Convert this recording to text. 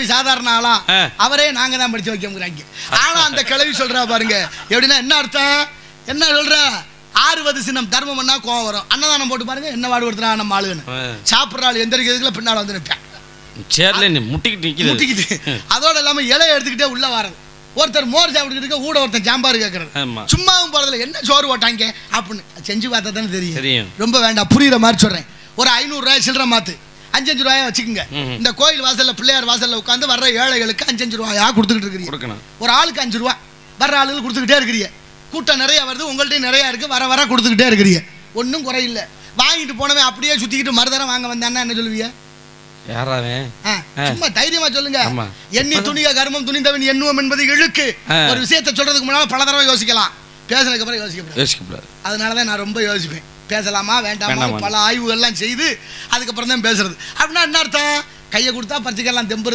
கிழவி சாதாரண ஆளா, அவரே நாங்க தான் படிச்சு வைக்க. ஆனா அந்த கிழவி சொல்றா பாருங்க எப்படின்னா என்ன அர்த்தம், என்ன சொல்ற, 6வது சின்னம் தர்மம் பண்ணா கோவம் வரும், அன்னதானம் போட்டு பாருங்க என்ன வாடு கொடுத்தா நம்ம ஆளுன்னு. சாப்பிட்ற ஆள் எந்திரிக்கிறதுக்குள்ள பின்னால வந்து நிற்பேன், முட்டிக்கிட்டு. அதோட இல்லாம இலையை எடுத்துக்கிட்டே உள்ள வரது. ஒருத்தர் மோர் சாப்பிட்டுக்கிட்டு கூட ஒருத்தர் சாம்பார் கேட்கறது, சும்மாவும் போறதுல என்ன சோறு போட்டாங்க அப்படின்னு செஞ்சு பார்த்தா தானே தெரியும். ரொம்ப வேண்டாம், புரியுற மாதிரி சொல்றேன். ஒரு 500 ரூபாய் சில்லற மாத்து 5-5 ரூபாயா வச்சுக்கோங்க. இந்த கோயில் வாசல்ல பிள்ளையார் வாசல்ல உட்காந்து வர்ற ஏழைகளுக்கு 5-5 ரூபாயா கொடுத்துக்கிட்டு இருக்கிறீங்க. ஒரு ஆளுக்கு 5 ரூபா வர்ற ஆளுக்கு கொடுத்துக்கிட்டே இருக்கிறீங்க. கூட்டம் நிறைய வருது, உங்கள்கிட்ட நிறைய இருக்கு, வர வர கொடுத்துக்கிட்டே இருக்கிறீங்க. ஒன்றும் குறையில்ல. வாங்கிட்டு போனவன் அப்படியே சுத்திக்கிட்டு மறுதரம் வாங்க வந்தான்னா என்ன சொல்லுவீங்க? சும்மா தைரியமா சொல்லுங்க. எண்ணி துணிக கர்மம் துணிந்தவன் எண்ணுவோம் என்பது இழுக்கு. ஒரு விஷயத்தை சொல்றதுக்கு முன்னால பல தடவை யோசிக்கலாம், பேசுறதுக்கு அப்புறம் யோசிக்கப்படாது. அதனாலதான் நான் ரொம்ப யோசிப்பேன், பேசலாமா வேண்டாமா, பல ஆய்வுகள்லாம் செய்து அதுக்கப்புறம் தான் பேசுறது. அப்படின்னா என்ன அர்த்தம், கையை கொடுத்தா பறிச்சுக்கலாம் தெம்பு